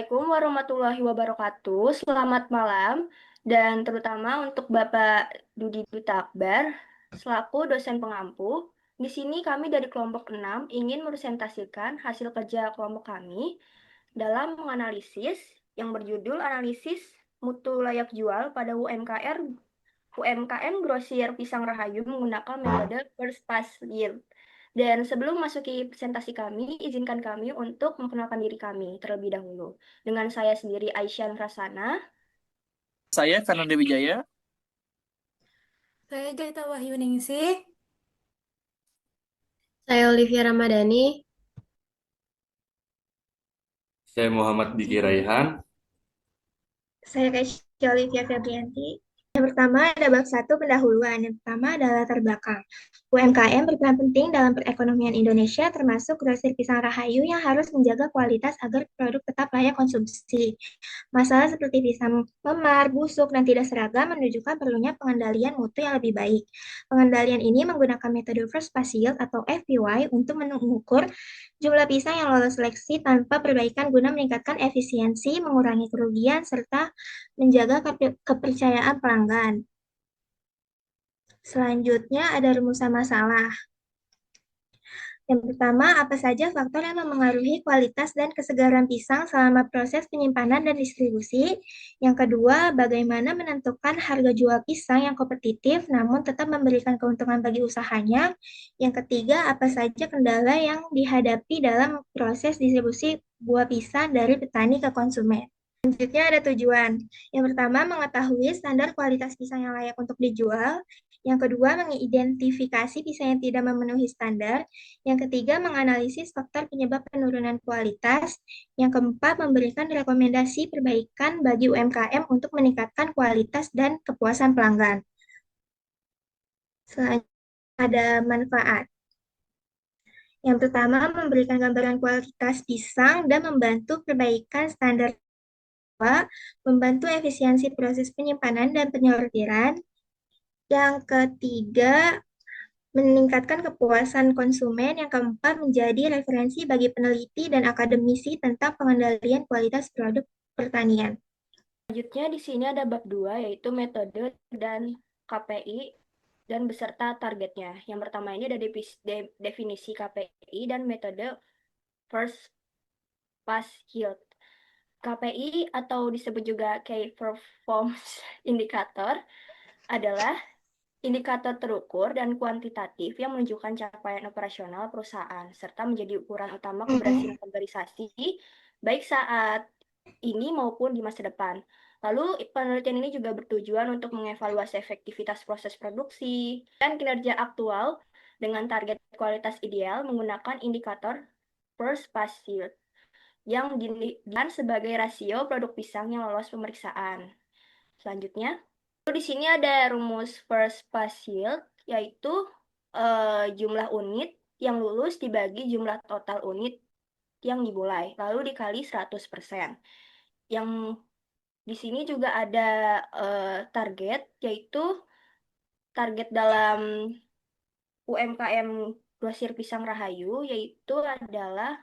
Assalamualaikum warahmatullahi wabarakatuh. Selamat malam, dan terutama untuk Bapak Dudi Duta Akbar, selaku dosen pengampu. Di sini kami dari kelompok 6 ingin mepresentasikan hasil kerja kelompok kami dalam menganalisis yang berjudul Analisis Mutu Layak Jual pada UMKM Grosir Pisang Rahayu menggunakan metode First Pass Yield. Dan sebelum masuki presentasi kami, izinkan kami untuk memperkenalkan diri kami terlebih dahulu. Dengan saya sendiri, Aisyah Rasana. Saya Fernando Wijaya. Saya Gaita Wahyu Ningsih. Saya Olivia Ramadhani. Saya Muhammad Diki Raihan. Saya Keisha Olivia Febrianti. Yang pertama ada bab 1 pendahuluan. Yang pertama adalah latar belakang. UMKM berperan penting dalam perekonomian Indonesia, termasuk grosir pisang Rahayu yang harus menjaga kualitas agar produk tetap layak konsumsi. Masalah seperti pisang memar, busuk, dan tidak seragam menunjukkan perlunya pengendalian mutu yang lebih baik. Pengendalian ini menggunakan metode First Pass Yield atau FPY untuk mengukur jumlah pisang yang lolos seleksi tanpa perbaikan guna meningkatkan efisiensi, mengurangi kerugian, serta menjaga kepercayaan pelanggan. Selanjutnya ada rumusan masalah. Yang pertama, apa saja faktor yang memengaruhi kualitas dan kesegaran pisang selama proses penyimpanan dan distribusi? Yang kedua, bagaimana menentukan harga jual pisang yang kompetitif namun tetap memberikan keuntungan bagi usahanya? Yang ketiga, apa saja kendala yang dihadapi dalam proses distribusi buah pisang dari petani ke konsumen? Selanjutnya ada tujuan. Yang pertama, mengetahui standar kualitas pisang yang layak untuk dijual. Yang kedua, mengidentifikasi pisang yang tidak memenuhi standar. Yang ketiga, menganalisis faktor penyebab penurunan kualitas. Yang keempat, memberikan rekomendasi perbaikan bagi UMKM untuk meningkatkan kualitas dan kepuasan pelanggan. Selanjutnya ada manfaat. Yang pertama, memberikan gambaran kualitas pisang dan membantu perbaikan standar, membantu efisiensi proses penyimpanan dan penyortiran. Yang ketiga, meningkatkan kepuasan konsumen. Yang keempat, menjadi referensi bagi peneliti dan akademisi tentang pengendalian kualitas produk pertanian. Selanjutnya di sini ada bab 2, yaitu metode dan KPI dan beserta targetnya. Yang pertama ini ada definisi KPI dan metode First Pass Yield. KPI atau disebut juga Key Performance Indicator adalah indikator terukur dan kuantitatif yang menunjukkan capaian operasional perusahaan serta menjadi ukuran utama keberhasilan organisasi baik saat ini maupun di masa depan. Lalu penelitian ini juga bertujuan untuk mengevaluasi efektivitas proses produksi dan kinerja aktual dengan target kualitas ideal menggunakan indikator First Pass Yield yang dinilai sebagai rasio produk pisang yang lolos pemeriksaan. Selanjutnya, di sini ada rumus First Pass Yield, yaitu jumlah unit yang lulus dibagi jumlah total unit yang dimulai, lalu dikali 100%. Yang di sini juga ada target, yaitu target dalam UMKM Grosir Pisang Rahayu, yaitu adalah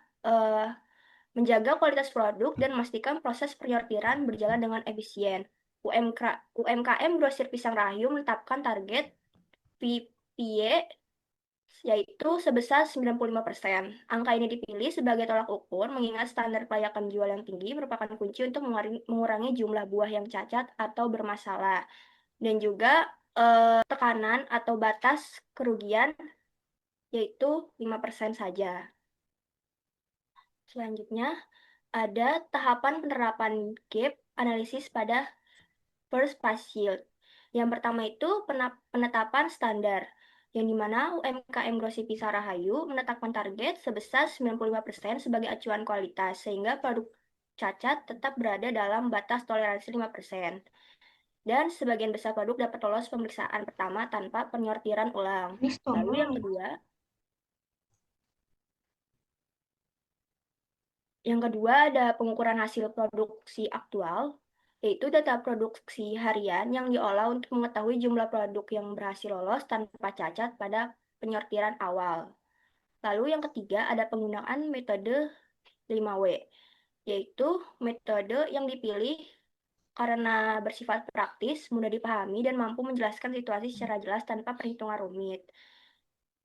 menjaga kualitas produk dan memastikan proses penyortiran berjalan dengan efisien. UMKM Grosir Pisang Rahayu menetapkan target PPY yaitu sebesar 95%. Angka ini dipilih sebagai tolak ukur mengingat standar kelayakan jual yang tinggi merupakan kunci untuk mengurangi jumlah buah yang cacat atau bermasalah. Dan juga tekanan atau batas kerugian yaitu 5% saja. Selanjutnya, ada tahapan penerapan gap analisis pada First Pass Yield. Yang pertama itu penetapan standar, yang dimana UMKM Grosir Pisang Rahayu menetapkan target sebesar 95% sebagai acuan kualitas, sehingga produk cacat tetap berada dalam batas toleransi 5%. Dan sebagian besar produk dapat lolos pemeriksaan pertama tanpa penyortiran ulang. Lalu yang kedua, ada pengukuran hasil produksi aktual, yaitu data produksi harian yang diolah untuk mengetahui jumlah produk yang berhasil lolos tanpa cacat pada penyortiran awal. Lalu yang ketiga ada penggunaan metode 5W, yaitu metode yang dipilih karena bersifat praktis, mudah dipahami, dan mampu menjelaskan situasi secara jelas tanpa perhitungan rumit.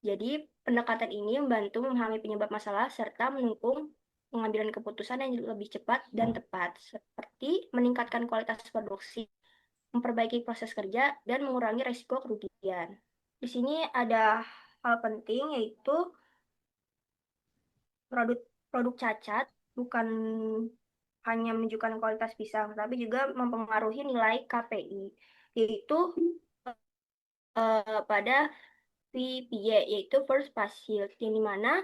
Jadi, pendekatan ini membantu memahami penyebab masalah serta mendukung pengambilan keputusan yang lebih cepat dan tepat, seperti meningkatkan kualitas produksi, memperbaiki proses kerja, dan mengurangi risiko kerugian. Di sini ada hal penting, yaitu produk cacat bukan hanya menunjukkan kualitas pisang, tapi juga mempengaruhi nilai KPI, yaitu pada VPY, yaitu First Pass Yield, yang dimana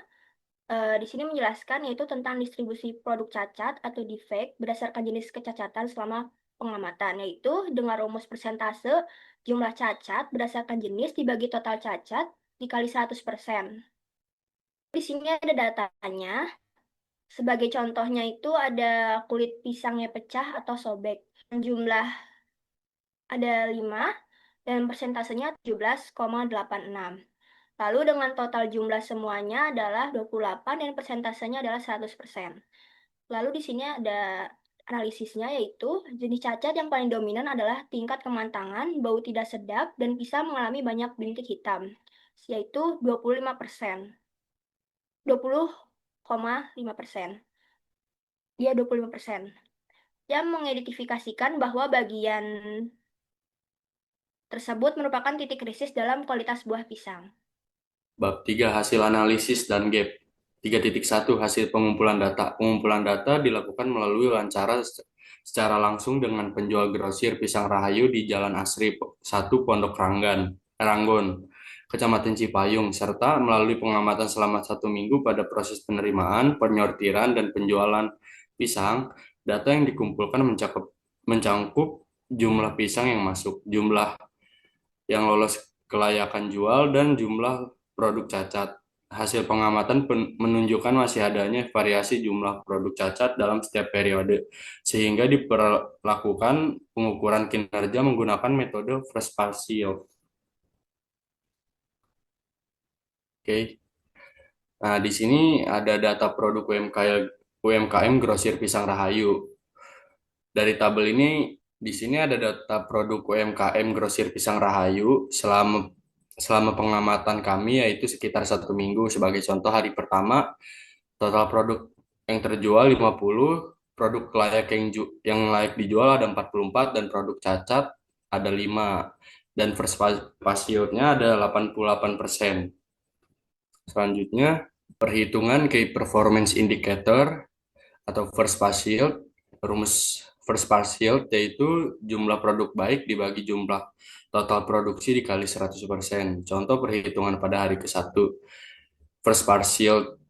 di sini menjelaskan yaitu tentang distribusi produk cacat atau defect berdasarkan jenis kecacatan selama pengamatan, yaitu dengan rumus persentase jumlah cacat berdasarkan jenis dibagi total cacat dikali 100%. Di sini ada datanya. Sebagai contohnya itu ada kulit pisangnya pecah atau sobek. Jumlah ada 5 dan persentasenya 17,86. Lalu dengan total jumlah semuanya adalah 28 dan persentasenya adalah 100%. Lalu di sini ada analisisnya, yaitu jenis cacat yang paling dominan adalah tingkat kematangan, bau tidak sedap, dan pisang mengalami banyak bintik hitam, yaitu 25%. 20,5%. Dia 25%. Dia mengidentifikasikan bahwa bagian tersebut merupakan titik krisis dalam kualitas buah pisang. Bab 3 hasil analisis dan gap. 3.1 hasil pengumpulan data. Pengumpulan data dilakukan melalui wawancara secara langsung dengan penjual grosir pisang Rahayu di Jalan Asri 1 Pondok Ranggon, Kecamatan Cipayung, serta melalui pengamatan selama 1 minggu pada proses penerimaan, penyortiran, dan penjualan pisang. Data yang dikumpulkan mencangkup jumlah pisang yang masuk, jumlah yang lolos kelayakan jual, dan jumlah produk cacat. Hasil pengamatan menunjukkan masih adanya variasi jumlah produk cacat dalam setiap periode, sehingga diperlakukan pengukuran kinerja menggunakan metode First Pass Yield. Oke. Nah, di sini ada data produk UMKM grosir pisang Rahayu. Dari tabel ini, di sini ada data produk UMKM grosir pisang Rahayu selama pengamatan kami, yaitu sekitar 1 minggu. Sebagai contoh, hari pertama total produk yang terjual 50, produk yang layak dijual ada 44, dan produk cacat ada 5, dan first pass yield-nya ada 88%. Selanjutnya, perhitungan Key Performance Indicator atau first pass yield. Rumus first pass yield yaitu jumlah produk baik dibagi jumlah total produksi dikali 100%. Contoh perhitungan pada hari ke-1. First pass yield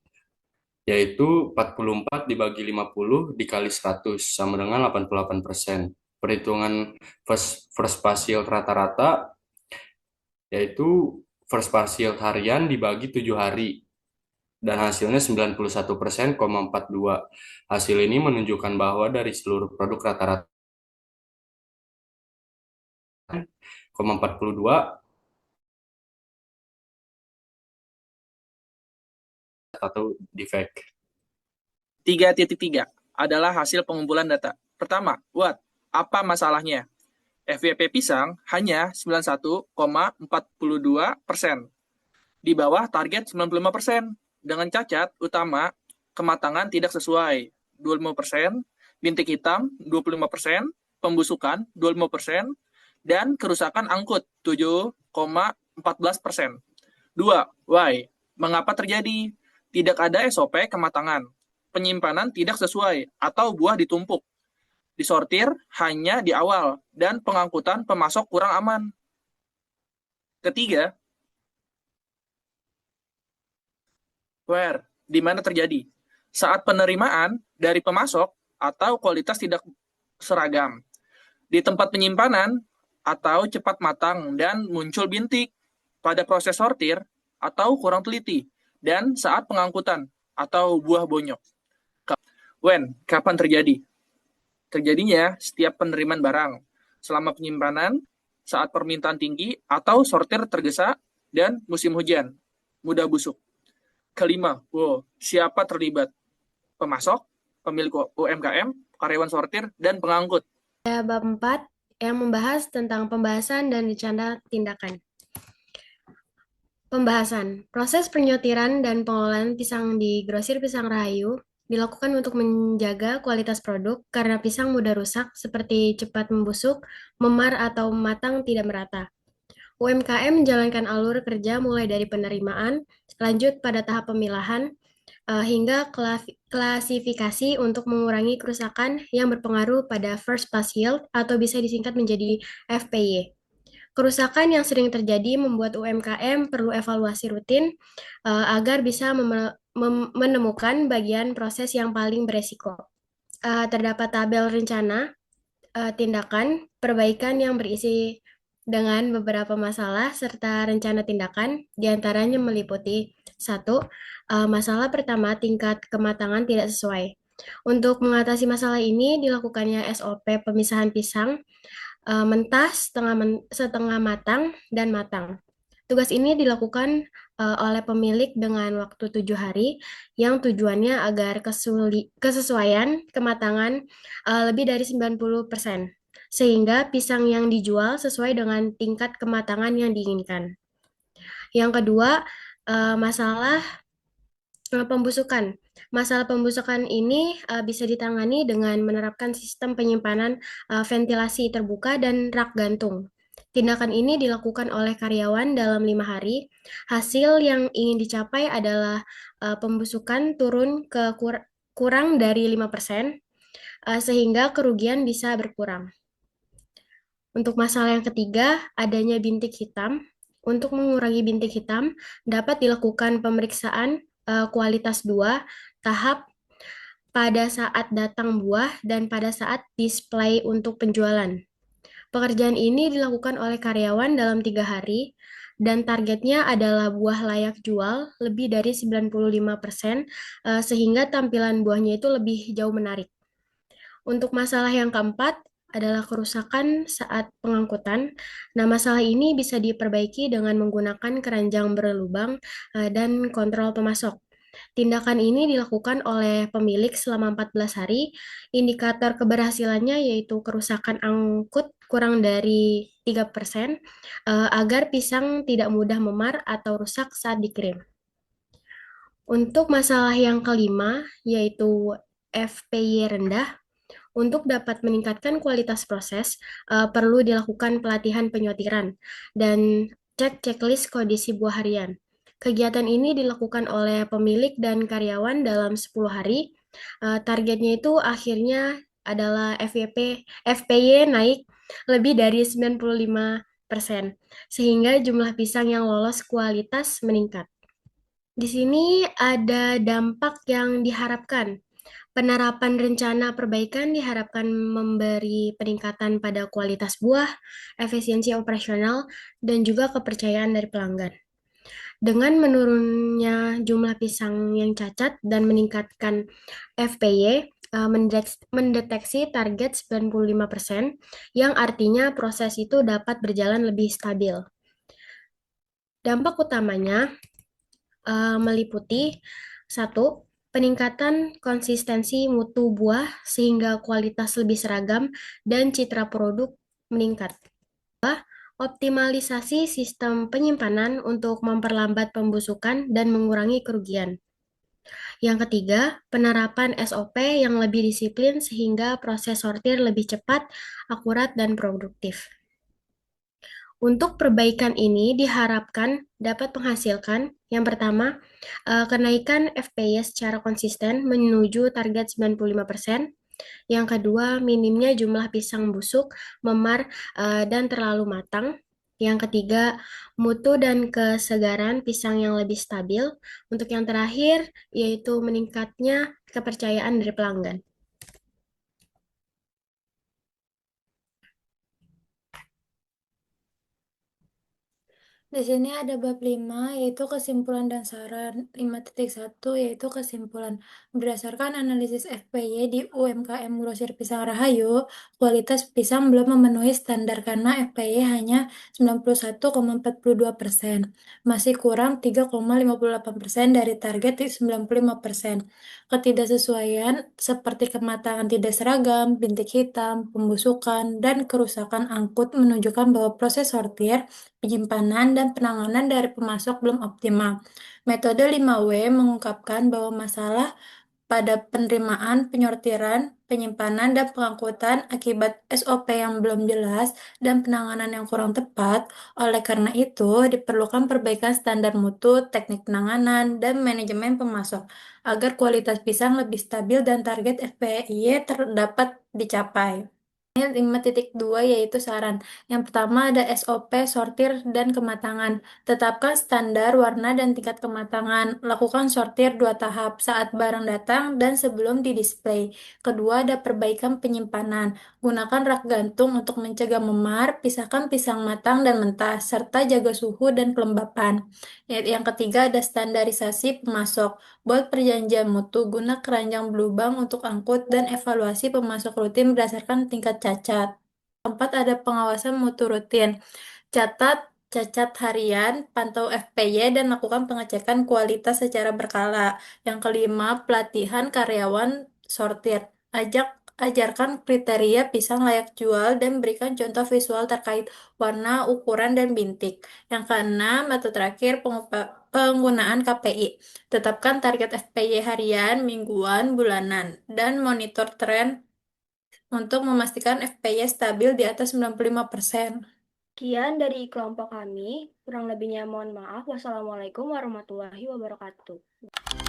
yaitu 44 dibagi 50 dikali 100 sama dengan 88%. Perhitungan first pass yield rata-rata yaitu first pass yield harian dibagi 7 hari dan hasilnya 91%,42. Hasil ini menunjukkan bahwa dari seluruh produk rata-rata 42 atau defect. 3.3 adalah hasil pengumpulan data. Pertama, apa masalahnya? FYP pisang hanya 91,42%, di bawah target 95%, dengan cacat utama kematangan tidak sesuai 25%, bintik hitam 25%, pembusukan 25%, dan kerusakan angkut 7,14%. 2. Why? Mengapa terjadi? Tidak ada SOP kematangan, penyimpanan tidak sesuai, atau buah ditumpuk. Disortir hanya di awal, dan pengangkutan pemasok kurang aman. Ketiga, where? Di mana terjadi? Saat penerimaan dari pemasok atau kualitas tidak seragam. Di tempat penyimpanan atau cepat matang dan muncul bintik. Pada proses sortir atau kurang teliti. Dan saat pengangkutan atau buah bonyok. When? Kapan terjadi? Terjadinya setiap penerimaan barang, selama penyimpanan, saat permintaan tinggi, atau sortir tergesa, dan musim hujan, mudah busuk. Kelima, siapa terlibat? Pemasok, pemilik UMKM, karyawan sortir, dan pengangkut. Ada bab 4 yang membahas tentang pembahasan dan rencana tindakan. Pembahasan. Proses penyortiran dan pengolahan pisang di Grosir Pisang Rahayu dilakukan untuk menjaga kualitas produk karena pisang mudah rusak seperti cepat membusuk, memar, atau matang tidak merata. UMKM menjalankan alur kerja mulai dari penerimaan, lanjut pada tahap pemilahan, hingga klasifikasi untuk mengurangi kerusakan yang berpengaruh pada first pass yield atau bisa disingkat menjadi FPY. Kerusakan yang sering terjadi membuat UMKM perlu evaluasi rutin agar bisa menemukan bagian proses yang paling beresiko. Terdapat tabel rencana tindakan perbaikan yang berisi dengan beberapa masalah serta rencana tindakan, diantaranya meliputi 1. Masalah pertama, tingkat kematangan tidak sesuai. Untuk mengatasi masalah ini, dilakukannya SOP pemisahan pisang mentah, setengah matang, dan matang. Tugas ini dilakukan oleh pemilik dengan waktu 7 hari, yang tujuannya agar kesesuaian kematangan lebih dari 90%, sehingga pisang yang dijual sesuai dengan tingkat kematangan yang diinginkan. Yang kedua, masalah pembusukan. Masalah pembusukan ini bisa ditangani dengan menerapkan sistem penyimpanan ventilasi terbuka dan rak gantung. Tindakan ini dilakukan oleh karyawan dalam 5 hari. Hasil yang ingin dicapai adalah pembusukan turun ke kurang dari 5%, sehingga kerugian bisa berkurang. Untuk masalah yang ketiga, adanya bintik hitam. Untuk mengurangi bintik hitam, dapat dilakukan pemeriksaan kualitas 2 tahap pada saat datang buah dan pada saat display untuk penjualan. Pekerjaan ini dilakukan oleh karyawan dalam 3 hari dan targetnya adalah buah layak jual lebih dari 95%, sehingga tampilan buahnya itu lebih jauh menarik. Untuk masalah yang keempat adalah kerusakan saat pengangkutan. Nah, masalah ini bisa diperbaiki dengan menggunakan keranjang berlubang dan kontrol pemasok. Tindakan ini dilakukan oleh pemilik selama 14 hari. Indikator keberhasilannya yaitu kerusakan angkut kurang dari 3%, agar pisang tidak mudah memar atau rusak saat dikirim. Untuk masalah yang kelima, yaitu FPY rendah, untuk dapat meningkatkan kualitas proses, perlu dilakukan pelatihan penyortiran dan cek checklist kondisi buah harian. Kegiatan ini dilakukan oleh pemilik dan karyawan dalam 10 hari. Targetnya itu akhirnya adalah FPY naik lebih dari 95%, sehingga jumlah pisang yang lolos kualitas meningkat. Di sini ada dampak yang diharapkan. Penerapan rencana perbaikan diharapkan memberi peningkatan pada kualitas buah, efisiensi operasional, dan juga kepercayaan dari pelanggan. Dengan menurunnya jumlah pisang yang cacat dan meningkatkan FPY, mendeteksi target 95%, yang artinya proses itu dapat berjalan lebih stabil. Dampak utamanya meliputi 1. Peningkatan konsistensi mutu buah sehingga kualitas lebih seragam dan citra produk meningkat. 2. Optimalisasi sistem penyimpanan untuk memperlambat pembusukan dan mengurangi kerugian. Yang ketiga, penerapan SOP yang lebih disiplin sehingga proses sortir lebih cepat, akurat, dan produktif. Untuk perbaikan ini diharapkan dapat menghasilkan yang pertama, kenaikan FPY secara konsisten menuju target 95%. Yang kedua, minimnya jumlah pisang busuk, memar, dan terlalu matang. Yang ketiga, mutu dan kesegaran pisang yang lebih stabil. Untuk yang terakhir, yaitu meningkatnya kepercayaan dari pelanggan. Di sini ada bab 5, yaitu kesimpulan dan saran. 5.1, yaitu kesimpulan. Berdasarkan analisis FPY di UMKM Grosir Pisang Rahayu, kualitas pisang belum memenuhi standar karena FPY hanya 91,42%. Masih kurang 3,58% dari target di 95%. Ketidaksesuaian seperti kematangan tidak seragam, bintik hitam, pembusukan, dan kerusakan angkut menunjukkan bahwa proses sortir, penyimpanan, dan penanganan dari pemasok belum optimal. Metode 5W mengungkapkan bahwa masalah pada penerimaan, penyortiran, penyimpanan, dan pengangkutan akibat SOP yang belum jelas dan penanganan yang kurang tepat. Oleh karena itu, diperlukan perbaikan standar mutu, teknik penanganan, dan manajemen pemasok agar kualitas pisang lebih stabil dan target FPI terdapat dicapai. 5.2, yaitu saran. Yang pertama ada SOP, sortir, dan kematangan. Tetapkan standar warna dan tingkat kematangan. Lakukan sortir 2 tahap, saat barang datang dan sebelum didisplay. Kedua ada perbaikan penyimpanan. Gunakan rak gantung untuk mencegah memar, pisahkan pisang matang dan mentah, serta jaga suhu dan kelembapan. Yang ketiga ada standarisasi pemasok. Buat perjanjian mutu, guna keranjang berlubang untuk angkut, dan evaluasi pemasok rutin berdasarkan tingkat cacat. Keempat, ada pengawasan mutu rutin. Catat cacat harian, pantau FPY, dan lakukan pengecekan kualitas secara berkala. Yang kelima, pelatihan karyawan sortir. Ajarkan kriteria pisang layak jual dan berikan contoh visual terkait warna, ukuran, dan bintik. Yang keenam, atau terakhir, penggunaan KPI. Tetapkan target FPY harian, mingguan, bulanan, dan monitor tren untuk memastikan FPY stabil di atas 95%. Sekian dari kelompok kami. Kurang lebihnya mohon maaf. Wassalamualaikum warahmatullahi wabarakatuh.